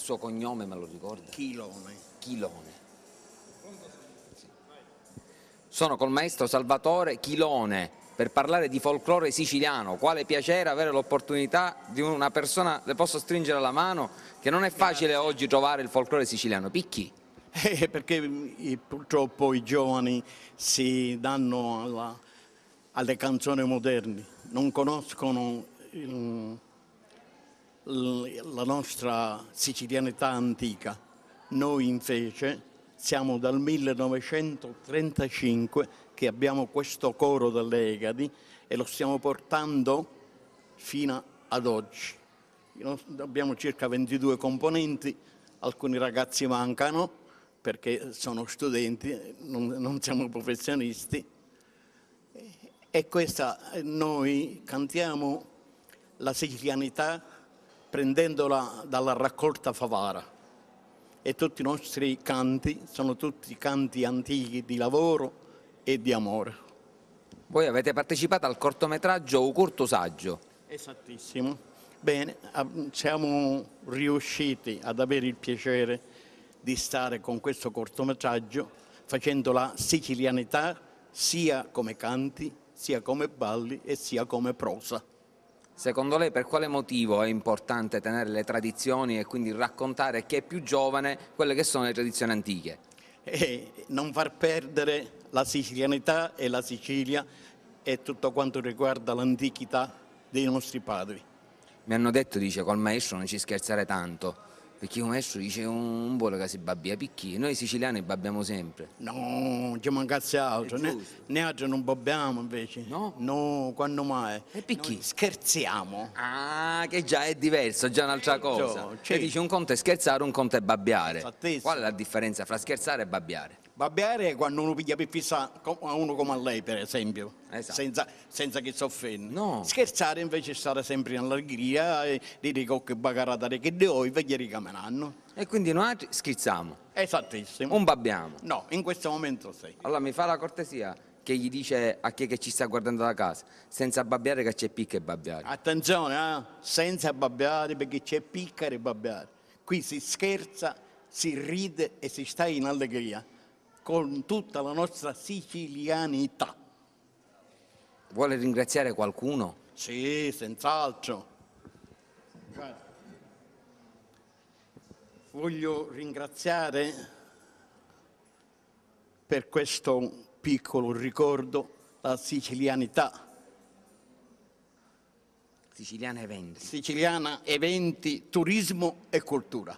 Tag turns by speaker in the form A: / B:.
A: Il suo cognome me lo ricorda?
B: Chilone.
A: Chilone. Sono col maestro Salvatore Chilone per parlare di folklore siciliano. Quale piacere avere l'opportunità di una persona, le posso stringere la mano, che non è facile oggi trovare il folklore siciliano. Picchi?
B: Perché purtroppo i giovani si danno alle canzoni moderne, non conoscono la nostra sicilianità antica. Noi invece siamo dal 1935 che abbiamo questo coro delle Egadi e lo stiamo portando fino ad oggi. Abbiamo circa 22 componenti, alcuni ragazzi mancano perché sono studenti, non siamo professionisti. E questa noi cantiamo la sicilianità prendendola dalla raccolta Favara. E tutti i nostri canti sono tutti canti antichi di lavoro e di amore.
A: Voi avete partecipato al cortometraggio Un curto saggio.
B: Esattissimo. Bene, siamo riusciti ad avere il piacere di stare con questo cortometraggio facendo la sicilianità sia come canti, sia come balli e sia come prosa.
A: Secondo lei per quale motivo è importante tenere le tradizioni e quindi raccontare a chi è più giovane quelle che sono le tradizioni antiche?
B: E non far perdere la sicilianità e la Sicilia e tutto quanto riguarda l'antichità dei nostri padri.
A: Mi hanno detto, dice, col maestro non ci scherzare tanto, perché il maestro dice un vuole che si babbia picchi, noi siciliani babbiamo sempre.
B: No, ci mancasse altro, né altro non babbiamo invece.
A: No?
B: No, quando mai?
A: E picchi?
B: Noi scherziamo.
A: Ah, che già è diverso, già un'altra cosa.
B: Cioè,
A: Dice un conto è scherzare, un conto è babbiare.
B: Esattissimo.
A: Qual è la differenza fra scherzare e babbiare?
B: Babbiare è quando uno piglia per fissa a uno come a lei, per esempio,
A: Esatto.
B: senza che si offenda.
A: No.
B: Scherzare invece è stare sempre in allegria e dire che bagarata che devo vedere che me l'hanno.
A: E quindi noi scherziamo,
B: Esattissimo.
A: un babbiamo.
B: No, in questo momento sì.
A: Allora mi fa la cortesia che gli dice a chi che ci sta guardando da casa, senza babbiare che c'è picca e babbiare.
B: Attenzione, senza babbiare perché c'è piccare e babbiare. Qui si scherza, si ride e si sta in allegria con tutta la nostra sicilianità.
A: Vuole ringraziare qualcuno?
B: Sì, senz'altro. Voglio ringraziare per questo piccolo ricordo la sicilianità.
A: Siciliana Eventi.
B: Siciliana Eventi, Turismo e Cultura.